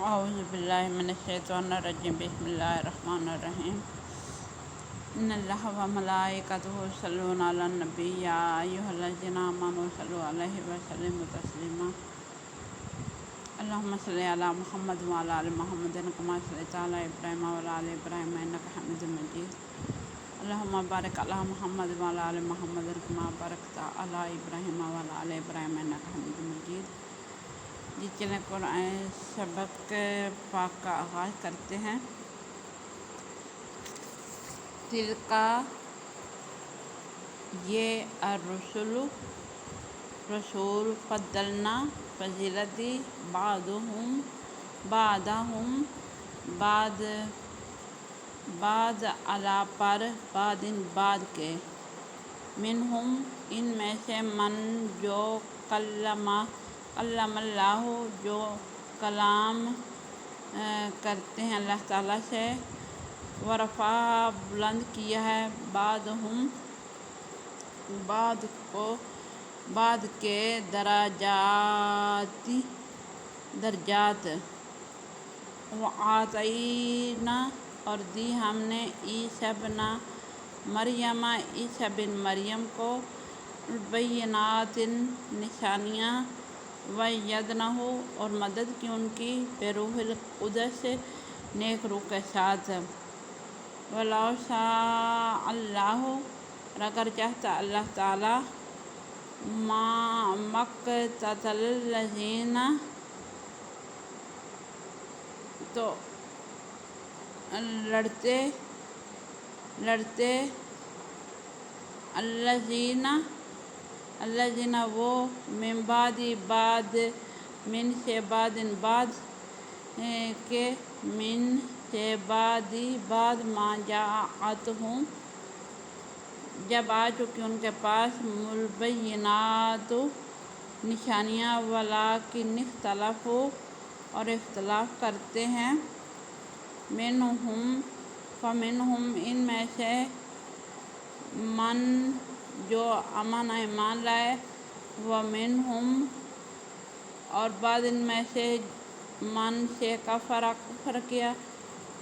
اعوذ باللہ من الشیطان الرجیم بسم اللہ الرحمن الرحیم ان اللہ و ملائکتہ یصلون علی النبی یا ایھا الذین آمنوا صلوا علیہ وسلموا تسلیما اللہم صل علی محمد وعلی آل محمد کما صلیت علی ابراہیم وعلی آل ابراہیم انک حمید مجید اللہم بارک علی محمد وعلی آل محمد کما بارکت علی ابراہیم وعلی آل ابراہیم انک حمید مجید۔ جی چلیں قرآن سبق پاک کا آغاز کرتے ہیں۔ تلکا یہ الرسل رسول فضلنا فضیلت دی بعضہم بعض علی پر بعد کے، منہم ان میں سے من جو کلم اللہ جو کلام کرتے ہیں اللہ تعالیٰ سے، ورفع بلند کیا ہے بعضہم بعد کے درجات، وآتینا اور دی ہم نے عیسی ابن مریم عیسی بن مریم کو البینات نشانیاں، وَأَيَّدْنَاهُ اور مدد کی ان کی بروح القدس نیک روح کے ساتھ، وَلَوْ شَاءَ اللَّهُ اور اگر چاہتا اللہ تعالیٰ، مَا اقْتَتَلَ الَّذِينَ تو لڑتے الذین وہ، من بعد کے، من سے بعد ما جاءتہم جب آ چکی ان کے پاس البینات نشانیاں، ولیکن اختلفوا اور اختلاف کرتے ہیں، فمنہم ان میں سے من جو ایمان لائے، ومنہم اور بعد ان میں سے من سے کفر کیا،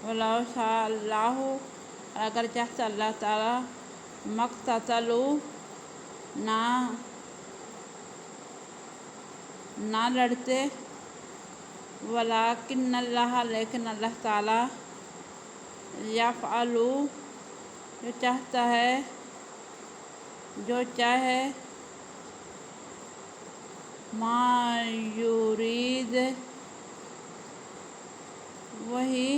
وَلَوْ شَاءَ اللَّهُ اور اگر چاہتا اللہ تعالیٰ، مَقْتَتَلُوا نہ لڑتے، وَلَٰكِنَّ اللَّهَ لیکن اللہ تعالیٰ، يَفْعَلُ جو چاہے ما یرید وہی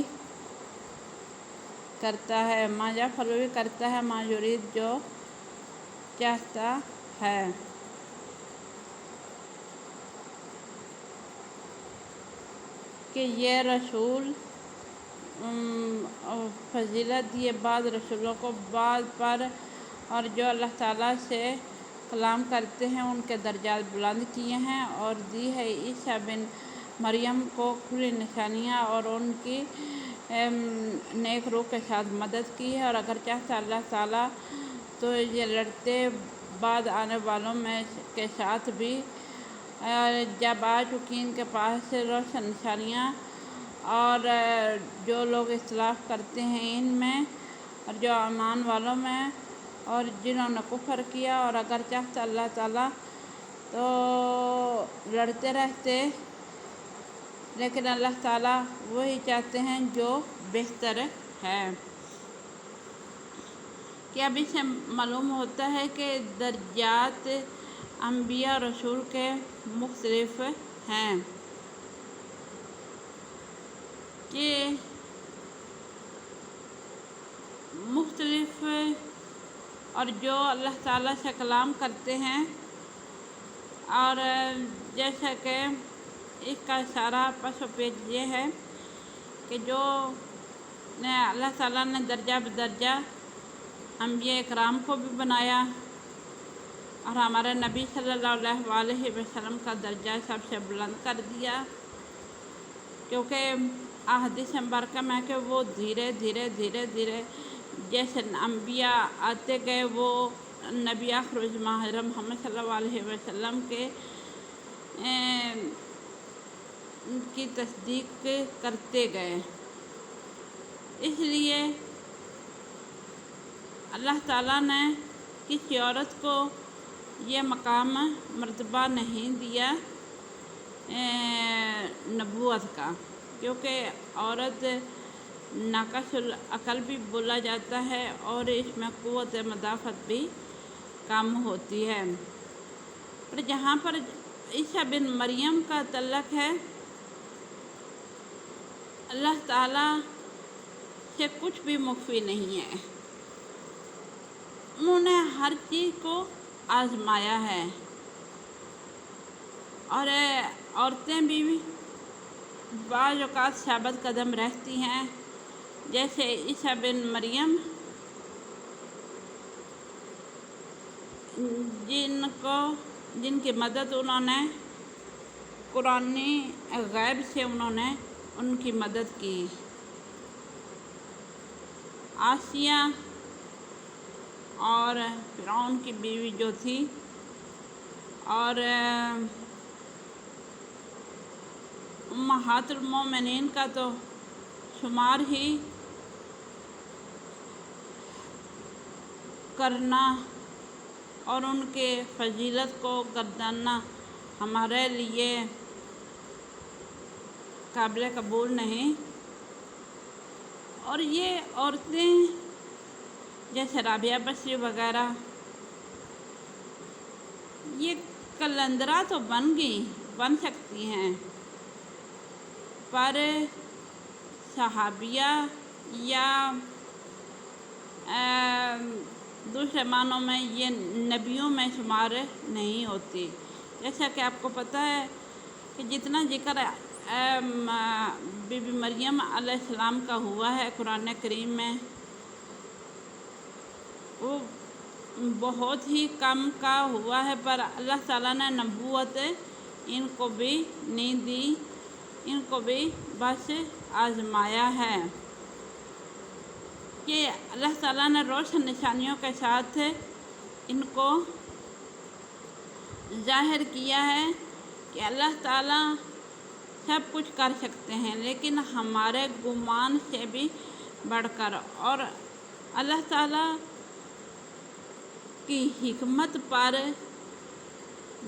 کرتا ہے، ما یفعل وہی کرتا ہے، ما یرید جو چاہتا ہے۔ کہ یہ رسول فضیلت دیے بعض رسولوں کو بعض پر، اور جو اللہ تعالیٰ سے کلام کرتے ہیں ان کے درجات بلند کیے ہیں، اور دی ہے عیسی بن مریم کو کھلی نشانیاں اور ان کی نیک روح کے ساتھ مدد کی ہے، اور اگر چاہتا اللہ تعالیٰ تو یہ لڑتے بعد آنے والوں میں کے ساتھ بھی، جب آ چکی ان کے پاس روشن نشانیاں، اور جو لوگ اختلاف کرتے ہیں ان میں اور جو ایمان والوں میں، اور جنہوں نے کفر کیا، اور اگر چاہتا اللہ تعالیٰ تو لڑتے رہتے، لیکن اللہ تعالیٰ وہی چاہتے ہیں جو بہتر ہے۔ کہ اب اس سے معلوم ہوتا ہے کہ درجات انبیاء رسول کے مختلف ہیں، کہ مختلف، اور جو اللہ تعالیٰ سے کلام کرتے ہیں، اور جیسا کہ اس کا سارا پس و پیش یہ ہے کہ جو اللہ تعالیٰ نے درجہ بدرجہ انبیاء اکرام کو بھی بنایا، اور ہمارے نبی صلی اللہ علیہ وسلم کا درجہ سب سے بلند کر دیا، کیونکہ احادیث مبارکہ میں کہ وہ دھیرے دھیرے جیسے انبیاء آتے گئے، وہ نبی آخر الزمان محمد صلی اللہ علیہ وسلم کے کی تصدیق کرتے گئے۔ اس لیے اللہ تعالیٰ نے کسی عورت کو یہ مقام مرتبہ نہیں دیا نبوت کا، کیونکہ عورت ناقص العقل بھی بولا جاتا ہے اور اس میں قوت مدافعت بھی کم ہوتی ہے۔ پر جہاں پر عیسیٰ بن مریم کا تعلق ہے، اللہ تعالیٰ سے کچھ بھی مخفی نہیں ہے۔ انہوں نے ہر چیز کو آزمایا ہے، اور عورتیں بھی بعض اوقات ثابت قدم رہتی ہیں، جیسے عیسیٰ بن مریم جن کی مدد انہوں نے قرآن غیب سے انہوں نے ان کی مدد کی۔ آسیہ اور فرعون کی بیوی جو تھی، اور امہات المومنین کا تو شمار ہی کرنا اور ان کے فضیلت کو گرداننا ہمارے لیے قابل قبول نہیں۔ اور یہ عورتیں جیسے رابعہ بصری وغیرہ یہ کلندرہ تو بن سکتی ہیں، پر صحابیہ یا دوسرے معنوں میں یہ نبیوں میں شمار نہیں ہوتی۔ جیسا کہ آپ کو پتہ ہے کہ جتنا ذکر بی بی مریم علیہ السلام کا ہوا ہے قرآن کریم میں، وہ بہت ہی کم کا ہوا ہے، پر اللہ تعالیٰ نے نبوت ان کو بھی نہیں دی، ان کو بھی بس آزمایا ہے کہ اللہ تعالیٰ نے روشن نشانیوں کے ساتھ ان کو ظاہر کیا ہے کہ اللہ تعالیٰ سب کچھ کر سکتے ہیں، لیکن ہمارے گمان سے بھی بڑھ کر، اور اللہ تعالیٰ کی حکمت پر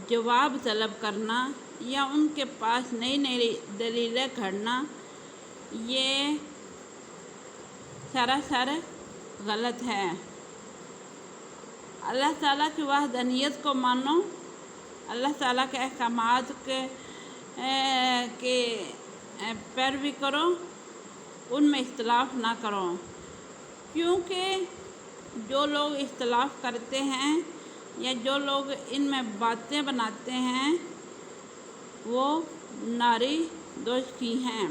جواب طلب کرنا یا ان کے پاس نئی نئی دلیلیں گھڑنا، یہ سراسر غلط ہے۔ اللہ تعالیٰ کی وحدانیت کو مانو، اللہ تعالیٰ کے احکامات کے پیروی کرو، ان میں اختلاف نہ کرو، کیونکہ جو لوگ اختلاف کرتے ہیں یا جو لوگ ان میں باتیں بناتے ہیں وہ ناری دوزخی ہیں۔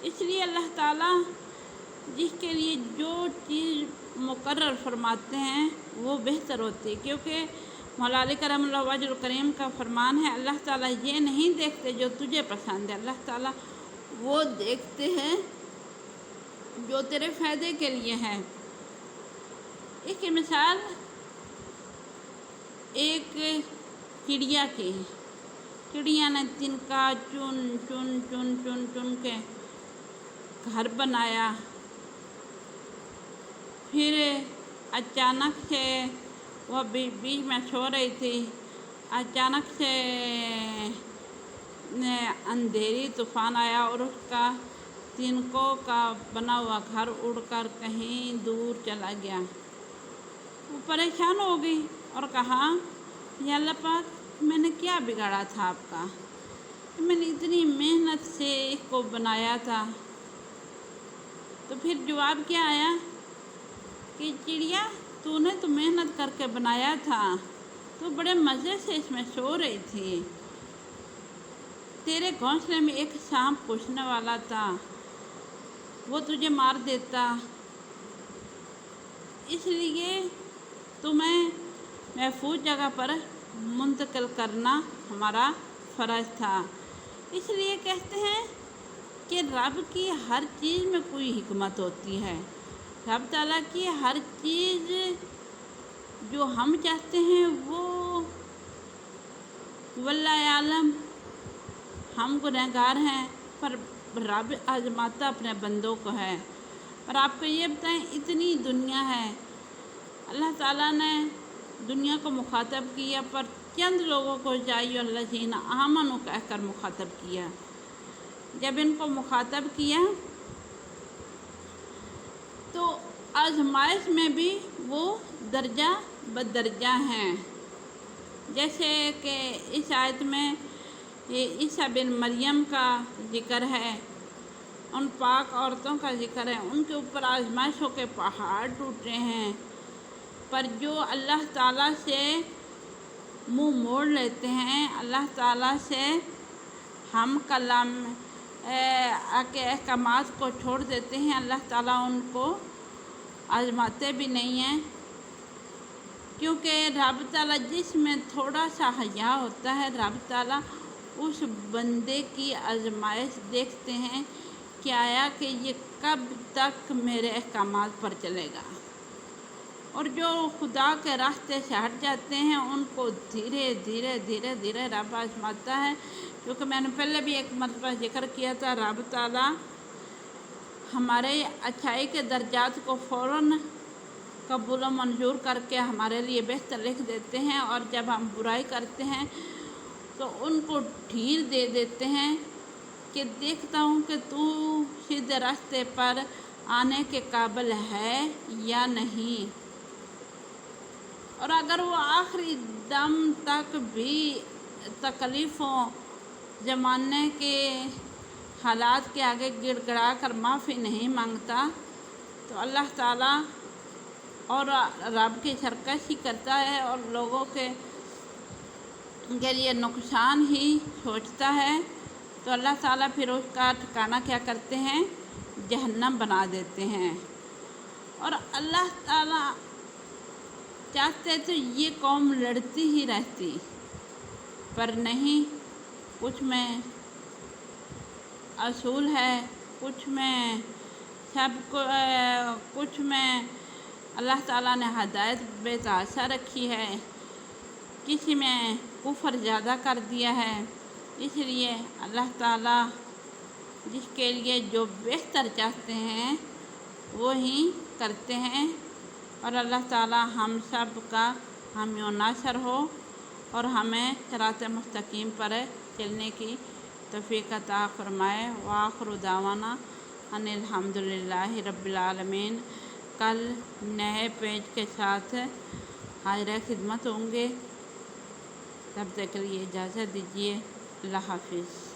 اس لیے اللہ تعالیٰ جس کے لیے جو چیز مقرر فرماتے ہیں وہ بہتر ہوتی ہے، کیونکہ مولا علی کرم اللہ وجہ الکریم کا فرمان ہے، اللہ تعالیٰ یہ نہیں دیکھتے جو تجھے پسند ہے، اللہ تعالیٰ وہ دیکھتے ہیں جو تیرے فائدے کے لیے ہے۔ اس کی مثال ایک چڑیا کی، چڑیا نے تنکا چن کے گھر بنایا، پھر اچانک سے وہ بیچ میں سو رہی تھی، اچانک سے اندھیری طوفان آیا اور اس کا تنکوں کا بنا ہوا گھر اڑ کر کہیں دور چلا گیا۔ وہ پریشان ہو گئی اور کہا، یا اللہ پاک، میں نے کیا بگاڑا تھا آپ کا؟ میں نے اتنی محنت سے اس کو بنایا تھا۔ تو پھر جواب کیا آیا کہ چڑیا، تو نے تو محنت کر کے بنایا تھا، تو بڑے مزے سے اس میں سو رہی تھی، تیرے گھونسلے میں ایک سانپ گھسنے والا تھا، وہ تجھے مار دیتا، اس لیے تمہیں محفوظ جگہ پر منتقل کرنا ہمارا فرض تھا۔ اس لیے کہتے ہیں کہ رب کی ہر چیز میں کوئی حکمت ہوتی ہے، رب تعالیٰ کی ہر چیز جو ہم چاہتے ہیں وہ واللہ عالم ہم گنہگار ہیں، پر رب آزماتا اپنے بندوں کو ہے۔ اور آپ کو یہ بتائیں، اتنی دنیا ہے، اللہ تعالیٰ نے دنیا کو مخاطب کیا، پر چند لوگوں کو جائی الذین آمنوا کہہ کر مخاطب کیا۔ جب ان کو مخاطب کیا تو آزمائش میں بھی وہ درجہ بدرجہ ہیں۔ جیسے کہ اس آیت میں عیسیٰ بن مریم کا ذکر ہے، ان پاک عورتوں کا ذکر ہے، ان کے اوپر آزمائشوں کے پہاڑ ٹوٹے ہیں، پر جو اللہ تعالیٰ سے منہ موڑ لیتے ہیں، اللہ تعالیٰ سے ہم کلام کے احکامات کو چھوڑ دیتے ہیں، اللہ تعالیٰ ان کو آزماتے بھی نہیں ہیں، کیونکہ رب تعالیٰ جس میں تھوڑا سا حیا ہوتا ہے، رب تعالیٰ اس بندے کی آزمائش دیکھتے ہیں کہ آیا کہ یہ کب تک میرے احکامات پر چلے گا۔ اور جو خدا کے راستے سے ہٹ جاتے ہیں ان کو دھیرے دھیرے رب آزماتا ہے، کیونکہ میں نے پہلے بھی ایک مرتبہ ذکر کیا تھا، رب تعالیٰ ہمارے اچھائی کے درجات کو فوراً قبول و منظور کر کے ہمارے لیے بہتر لکھ دیتے ہیں، اور جب ہم برائی کرتے ہیں تو ان کو ڈھیل دے دیتے ہیں کہ دیکھتا ہوں کہ تو سیدھے راستے پر آنے کے قابل ہے یا نہیں۔ اور اگر وہ آخری دم تک بھی تکلیفوں زمانے کے حالات کے آگے گڑ گڑا کر معافی نہیں مانگتا تو اللہ تعالیٰ اور رب کی سرکشی کرتا ہے اور لوگوں کے لیے نقصان ہی سوچتا ہے، تو اللہ تعالیٰ پھر اس کا ٹھکانہ کیا کرتے ہیں؟ جہنم بنا دیتے ہیں۔ اور اللہ تعالیٰ چاہتے تو یہ قوم لڑتی ہی رہتی، پر نہیں، کچھ میں اصول ہے، کچھ میں کچھ میں اللہ تعالیٰ نے ہدایت بے تحاشا رکھی ہے، کسی میں کفر زیادہ کر دیا ہے۔ اس لیے اللہ تعالیٰ جس کے لیے جو بہتر چاہتے ہیں وہی کرتے ہیں، اور اللہ تعالیٰ ہم سب کا حامی و ناصر ہو اور ہمیں صراط مستقیم پر چلنے کی توفیق عطا فرمائے۔ وآخر دعوانا ان الحمدللہ رب العالمین۔ کل نئے پیج کے ساتھ حاضر خدمت ہوں گے، تب تک کے لیے اجازت دیجیے، اللہ حافظ۔